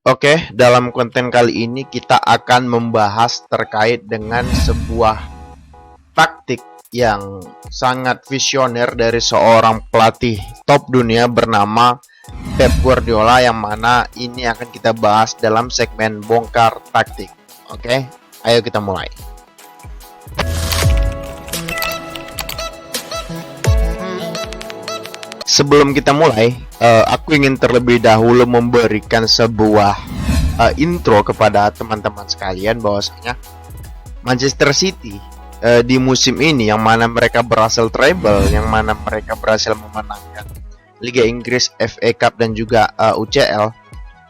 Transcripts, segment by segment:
Oke, dalam konten kali ini kita akan membahas terkait dengan sebuah taktik yang sangat visioner dari seorang pelatih top dunia bernama Pep Guardiola, yang mana ini akan kita bahas dalam segmen bongkar taktik. Oke, ayo kita mulai. Sebelum kita mulai, aku ingin terlebih dahulu memberikan sebuah intro kepada teman-teman sekalian bahwasanya Manchester City di musim ini, yang mana mereka berhasil treble, yang mana mereka berhasil memenangkan Liga Inggris, FA Cup dan juga UCL.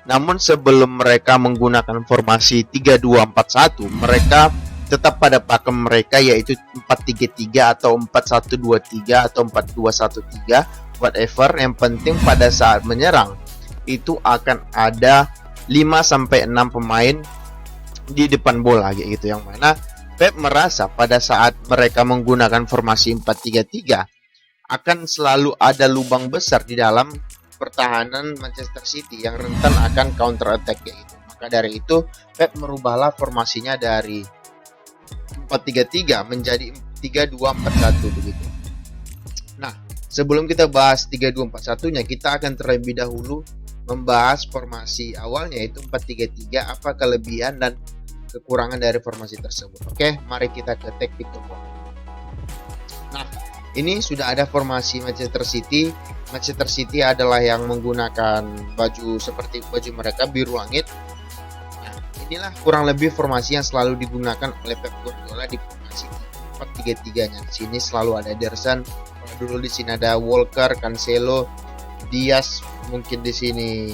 Namun sebelum mereka menggunakan formasi 3-2-4-1, mereka tetap pada pakem mereka, yaitu 4-3-3 atau 4-1-2-3 atau 4-2-1-3, whatever. Yang penting pada saat menyerang itu akan ada 5-6 pemain di depan bola gitu, yang mana Pep merasa pada saat mereka menggunakan formasi 4-3-3 akan selalu ada lubang besar di dalam pertahanan Manchester City yang rentan akan counter attack gitu. Maka dari itu Pep merubahlah formasinya dari 4-3-3 menjadi 3-2-4-1 begitu. Nah, sebelum kita bahas 3-2-4-1-nya, kita akan terlebih dahulu membahas formasi awalnya, yaitu 4-3-3, apa kelebihan dan kekurangan dari formasi tersebut. Oke, mari kita ke taktik tombol. Nah, ini sudah ada formasi Manchester City. Manchester City adalah yang menggunakan baju seperti baju mereka biru langit. Nah, inilah kurang lebih formasi yang selalu digunakan oleh Pep Guardiola di formasi 4-3-3-nya. Di sini selalu ada Ederson. Dulu di sini ada Walker, Cancelo, Diaz, mungkin di sini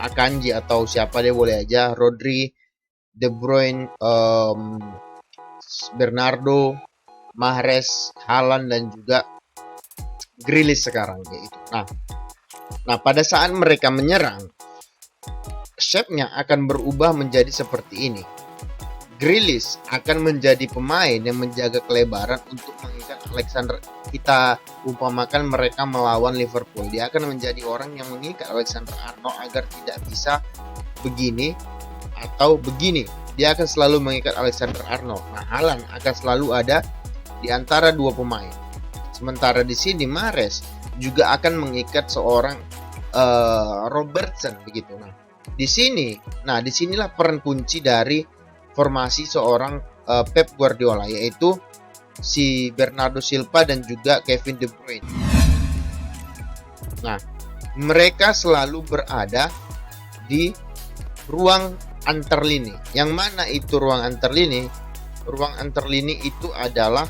Akanji atau siapa dia boleh aja, Rodri, De Bruyne, Bernardo, Mahrez, Haaland dan juga Grealish sekarang gitu. Nah, pada saat mereka menyerang, shape-nya akan berubah menjadi seperti ini. Grealish akan menjadi pemain yang menjaga kelebaran untuk mengikat Alexander. Kita umpamakan mereka melawan Liverpool, dia akan menjadi orang yang mengikat Alexander Arnold agar tidak bisa begini atau begini. Dia akan selalu mengikat Alexander Arnold. Nah, Haaland akan selalu ada di antara dua pemain. Sementara di sini Mahrez juga akan mengikat seorang Robertson begitu. Nah, disinilah peran kunci dari formasi seorang Pep Guardiola, yaitu si Bernardo Silva dan juga Kevin De Bruyne. Nah, mereka selalu berada di ruang antar lini. Yang mana itu ruang antar lini? Ruang antar lini itu adalah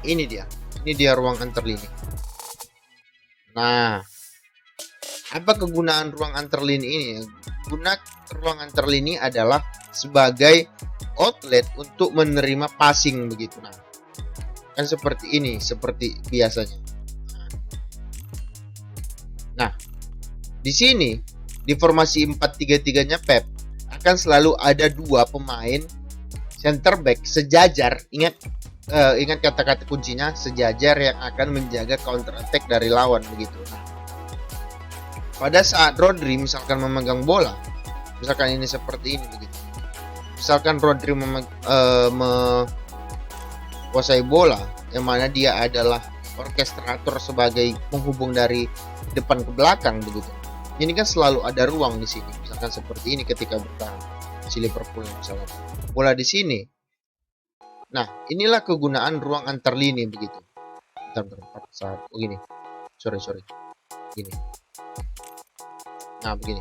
ini dia ruang antar lini. Nah, apa kegunaan ruang antar lini ini? Guna ruang antar lini adalah sebagai outlet untuk menerima passing begitu. Nah, kan seperti ini, seperti biasanya. Nah, di sini di formasi 4-3-3-nya Pep akan selalu ada dua pemain center back sejajar. Ingat kata-kata kuncinya, sejajar, yang akan menjaga counter attack dari lawan begitu. Nah, pada saat Rodri misalkan memegang bola, misalkan ini seperti ini begitu. Misalkan Rodri menguasai bola, yang mana dia adalah orkestrator sebagai penghubung dari depan ke belakang begitu. Ini kan selalu ada ruang di sini. Misalkan seperti ini ketika bertahan si Liverpool misalkan. Bola di sini. Nah, inilah kegunaan ruang antar lini begitu. Bentar, saat begini. Sorry. Gini. Nah, begini.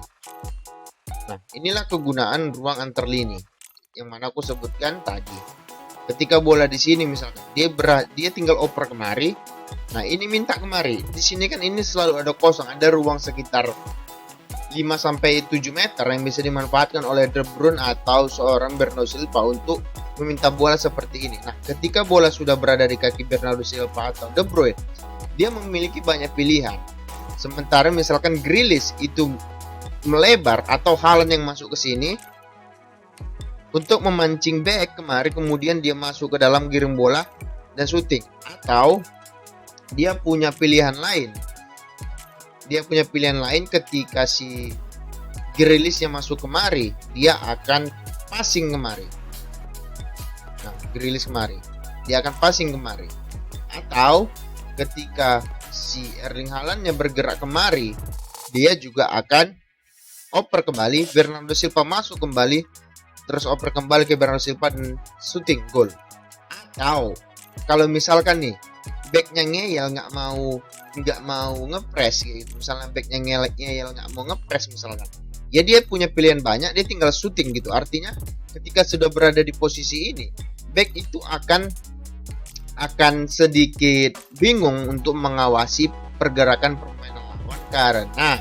Nah, inilah kegunaan ruang antar lini yang mana aku sebutkan tadi. Ketika bola di sini misalkan, dia tinggal oper kemari. Nah, ini minta kemari. Di sini kan ini selalu ada kosong, ada ruang sekitar 5-7 meter yang bisa dimanfaatkan oleh De Bruyne atau seorang Bernardo Silva untuk meminta bola seperti ini. Nah, ketika bola sudah berada di kaki Bernardo Silva atau De Bruyne, dia memiliki banyak pilihan. Sementara misalkan Grealish itu melebar atau Haaland yang masuk ke sini untuk memancing back kemari, kemudian dia masuk ke dalam giring bola dan shooting. Atau dia punya pilihan lain. Ketika si Grealish yang masuk kemari, dia akan passing kemari. Nah, Grealish kemari, dia akan passing kemari. Atau ketika si Erling Haaland-nya bergerak kemari, dia juga akan oper kembali, Bernardo Silva masuk kembali, terus oper kembali ke Bernardo Silva dan shooting gol. Atau kalau misalkan nih backnya ngeyel nggak mau ngepres gitu, misalnya backnya ngeyel nggak mau ngepres misalkan, ya dia punya pilihan banyak, dia tinggal shooting gitu. Artinya ketika sudah berada di posisi ini, back itu akan sedikit bingung untuk mengawasi pergerakan permainan lawan, karena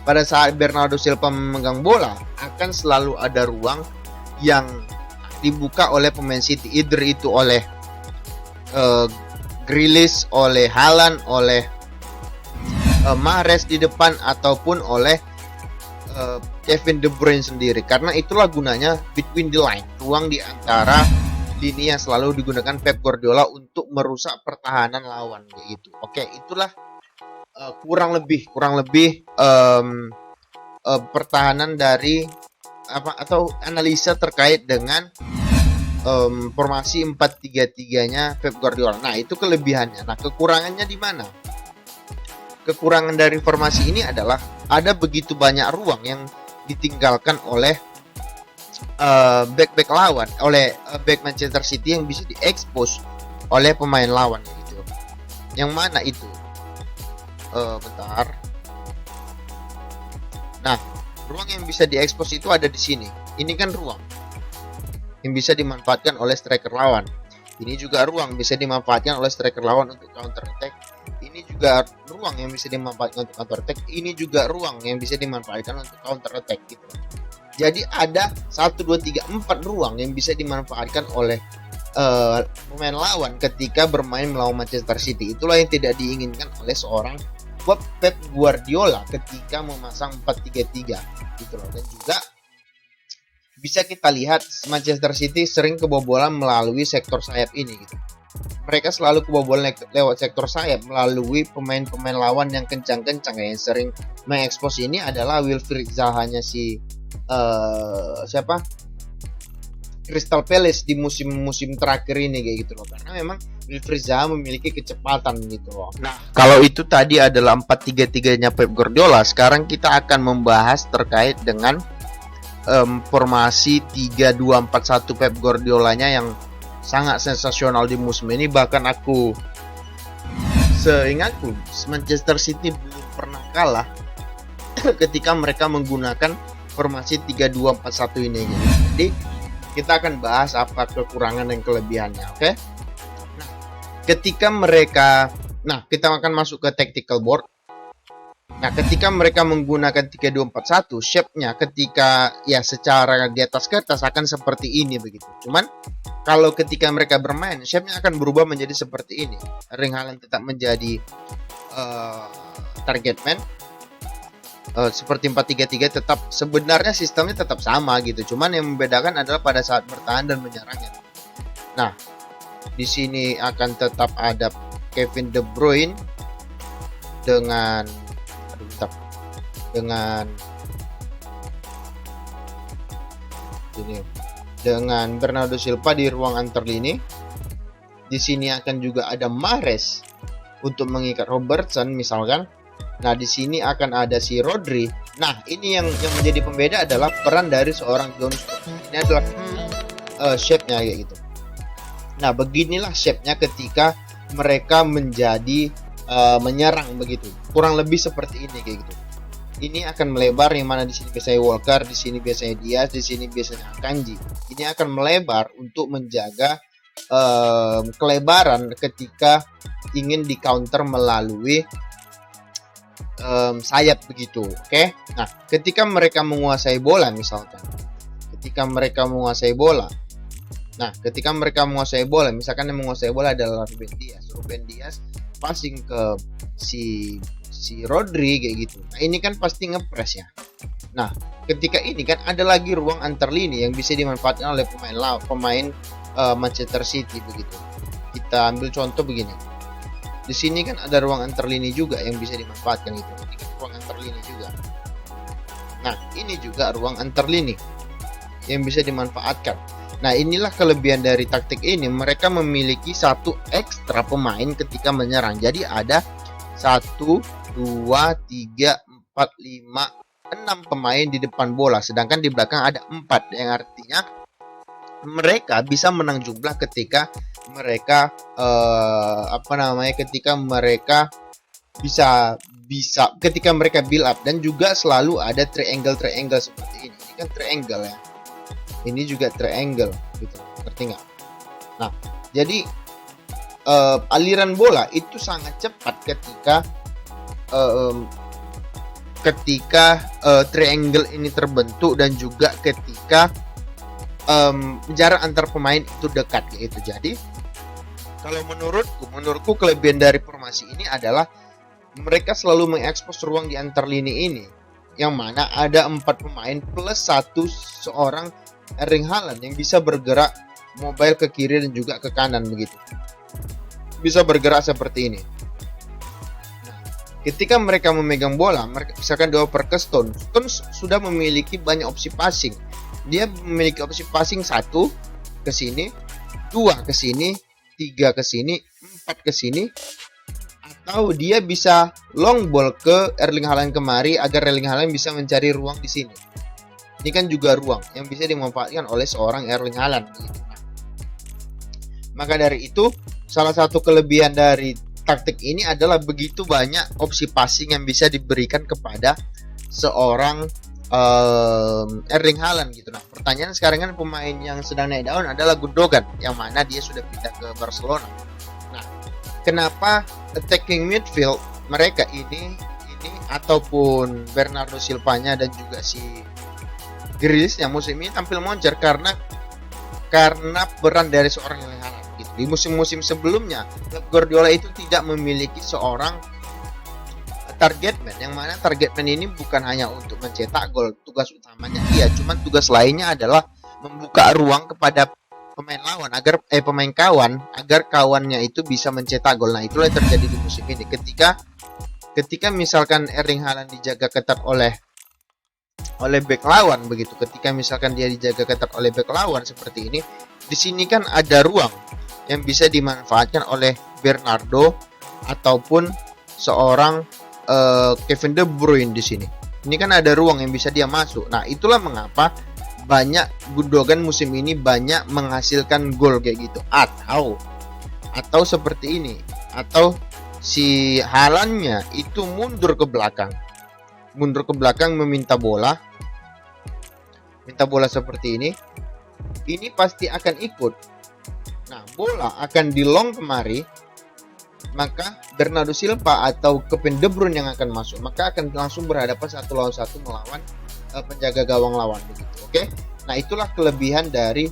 pada saat Bernardo Silva memegang bola akan selalu ada ruang yang dibuka oleh pemain City, either itu oleh Grealish, oleh Haaland, oleh Mahrez di depan, ataupun oleh Kevin De Bruyne sendiri. Karena itulah gunanya between the line, ruang di antara lini yang selalu digunakan Pep Guardiola untuk merusak pertahanan lawan gitu. Oke, itulah kurang lebih pertahanan dari atau analisa terkait dengan formasi 4-3-3-nya Pep Guardiola. Nah, itu kelebihannya. Nah, kekurangannya di mana? Kekurangan dari formasi ini adalah ada begitu banyak ruang yang ditinggalkan oleh back lawan, oleh back Manchester City yang bisa diekspos oleh pemain lawan gitu. Yang mana itu? Bentar. Nah, ruang yang bisa diekspos itu ada di sini. Ini kan ruang yang bisa dimanfaatkan oleh striker lawan. Ini juga ruang bisa dimanfaatkan oleh striker lawan untuk counter attack. Ini juga ruang yang bisa dimanfaatkan untuk counter attack. Ini juga ruang yang bisa dimanfaatkan untuk counter attack gitu. Jadi ada 1 2 3 4 ruang yang bisa dimanfaatkan oleh pemain lawan ketika bermain melawan Manchester City. Itulah yang tidak diinginkan oleh seorang Pep Guardiola ketika memasang 4-3-3 gitu loh. Dan juga bisa kita lihat Manchester City sering kebobolan melalui sektor sayap ini gitu. Mereka selalu kebobolan lewat sektor sayap melalui pemain-pemain lawan yang kencang-kencang. Yang sering mengekspos ini adalah Wilfried Zaha-nya si Crystal Palace di musim-musim terakhir ini kayak gitu loh. Karena memang Wilfried Zaha memiliki kecepatan gitu loh. Nah, kalau itu tadi adalah 4-3-3-nya Pep Guardiola, sekarang kita akan membahas terkait dengan formasi 3-2-4-1 Pep Guardiolanya yang sangat sensasional di musim ini. Bahkan seingatku Manchester City belum pernah kalah ketika mereka menggunakan formasi 3-2-4-1 ini gitu. Jadi kita akan bahas apa kekurangan dan kelebihannya, oke? Nah, kita akan masuk ke tactical board. Nah, ketika mereka menggunakan 3-2-4-1, shape-nya ketika ya secara di atas kertas akan seperti ini begitu. Cuman kalau ketika mereka bermain, shape-nya akan berubah menjadi seperti ini. Erling Haaland tetap menjadi target man. Seperti 4-3-3 tetap, sebenarnya sistemnya tetap sama gitu. Cuman yang membedakan adalah pada saat bertahan dan menyerangnya. Nah, di sini akan tetap ada Kevin De Bruyne dengan Bernardo Silva di ruang antar lini. Di sini akan juga ada Mahrez untuk mengikat Robertson misalkan. Nah, di sini akan ada si Rodri. Nah, ini yang menjadi pembeda adalah peran dari seorang John Stones. Ini adalah shape-nya kayak gitu. Nah, beginilah shape-nya ketika mereka menjadi menyerang begitu. Kurang lebih seperti ini kayak gitu. Ini akan melebar, yang mana di sini biasanya Walker, di sini biasanya Diaz, di sini biasanya Akanji. Ini akan melebar untuk menjaga kelebaran ketika ingin di counter melalui sayap begitu, oke? Nah, ketika mereka menguasai bola misalkan, misalkan yang menguasai bola adalah Ruben Dias passing ke si Rodri kayak gitu. Nah, ini kan pasti ngepres ya. Nah, ketika ini kan ada lagi ruang antar lini yang bisa dimanfaatkan oleh pemain Manchester City begitu. Kita ambil contoh begini. Di sini kan ada ruang antar lini juga yang bisa dimanfaatkan itu. Ini kan ruang antar lini juga. Nah, ini juga ruang antar lini yang bisa dimanfaatkan. Nah, inilah kelebihan dari taktik ini. Mereka memiliki satu ekstra pemain ketika menyerang. Jadi ada 1, 2, 3, 4, 5, 6 pemain di depan bola. Sedangkan di belakang ada 4. Yang artinya mereka bisa menang jumlah ketika mereka ketika mereka ketika mereka build up. Dan juga selalu ada triangle seperti ini. Ini kan triangle ya. Ini juga triangle gitu, ngerti nggak? Nah, jadi aliran bola itu sangat cepat ketika triangle ini terbentuk, dan juga ketika jarak antar pemain itu dekat gitu. Jadi kalau menurutku kelebihan dari formasi ini adalah mereka selalu mengekspos ruang di antar lini ini, yang mana ada 4 pemain plus seorang Erling Haaland yang bisa bergerak mobile ke kiri dan juga ke kanan begitu. Bisa bergerak seperti ini. Nah, ketika mereka memegang bola, mereka misalkan dioper ke Stone sudah memiliki banyak opsi passing. Dia memiliki opsi passing 1 ke sini, 2 ke sini, 3 ke sini, 4 ke sini, atau dia bisa long ball ke Erling Haaland kemari agar Erling Haaland bisa mencari ruang di sini. Ini kan juga ruang yang bisa dimanfaatkan oleh seorang Erling Haaland. Maka dari itu, salah satu kelebihan dari taktik ini adalah begitu banyak opsi passing yang bisa diberikan kepada seorang Erling Haaland gitu. Nah, pertanyaan sekarang kan pemain yang sedang naik daun adalah Gundogan, yang mana dia sudah pindah ke Barcelona. Nah, kenapa attacking midfield mereka ini ataupun Bernardo Silva-nya dan juga si Grealish yang musim ini tampil moncer karena peran dari seorang Erling Haaland gitu. Di musim-musim sebelumnya Guardiola itu tidak memiliki seorang target man, yang mana target man ini bukan hanya untuk mencetak gol, tugas utamanya dia, cuman tugas lainnya adalah membuka ruang kepada pemain kawan agar kawannya itu bisa mencetak gol. Nah, itulah yang terjadi di musim ini ketika misalkan Erling Haaland dijaga ketat oleh back lawan begitu. Ketika misalkan dia dijaga ketat oleh back lawan seperti ini, di sini kan ada ruang yang bisa dimanfaatkan oleh Bernardo ataupun seorang Kevin De Bruyne di sini. Ini kan ada ruang yang bisa dia masuk. Nah, itulah mengapa banyak Gundogan musim ini banyak menghasilkan gol kayak gitu. Atau seperti ini, atau si Haalandnya itu mundur ke belakang meminta bola seperti ini pasti akan ikut. Nah, bola akan di long kemari, maka Bernardo Silva atau Kevin De Bruyne yang akan masuk, maka akan langsung berhadapan 1 lawan 1 melawan penjaga gawang lawan begitu. Oke? Nah, itulah kelebihan dari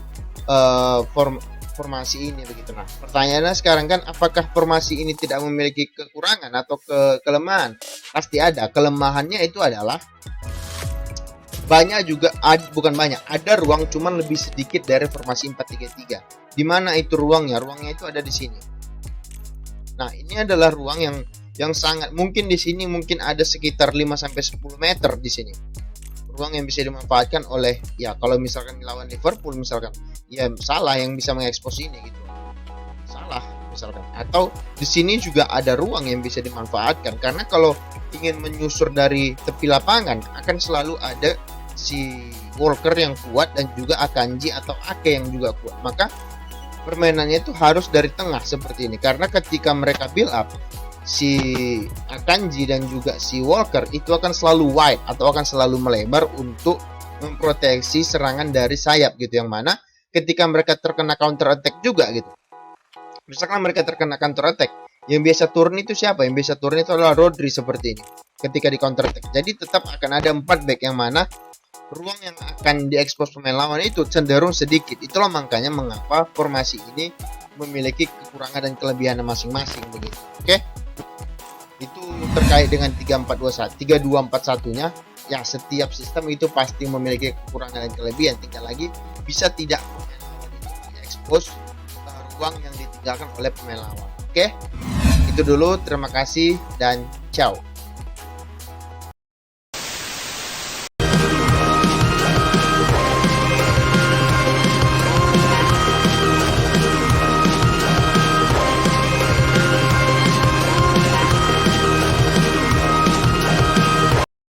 formasi ini begitu. Nah, pertanyaannya sekarang kan, apakah formasi ini tidak memiliki kekurangan atau kelemahan? Pasti ada. Kelemahannya itu adalah ada ruang cuman lebih sedikit dari formasi 4-3-3. Di mana itu ruangnya? Ruangnya itu ada di sini. Nah, ini adalah ruang yang sangat mungkin di sini mungkin ada sekitar 5 sampai 10 meter di sini. Ruang yang bisa dimanfaatkan oleh, ya kalau misalkan lawan Liverpool misalkan, ya Salah yang bisa mengekspos ini gitu. Salah misalkan. Atau di sini juga ada ruang yang bisa dimanfaatkan, karena kalau ingin menyusur dari tepi lapangan akan selalu ada si Walker yang kuat dan juga Akanji atau Ake yang juga kuat. Maka permainannya itu harus dari tengah seperti ini, karena ketika mereka build up, si Akanji dan juga si Walker itu akan selalu wide atau akan selalu melebar untuk memproteksi serangan dari sayap gitu, yang mana ketika mereka terkena counter attack juga gitu. Misalkan mereka terkena counter attack, yang biasa turun itu siapa? Yang biasa turun itu adalah Rodri seperti ini ketika di counter attack. Jadi tetap akan ada 4 back, yang mana ruang yang akan diekspos pemain lawan itu cenderung sedikit. Itulah makanya mengapa formasi ini memiliki kekurangan dan kelebihan masing-masing begitu. Oke? Itu terkait dengan 3-2-4-1-nya. Ya, setiap sistem itu pasti memiliki kekurangan dan kelebihan. Tinggal lagi bisa tidak pemain lawan itu mengekspos ruang yang ditinggalkan oleh pemain lawan. Oke? Itu dulu, terima kasih dan ciao.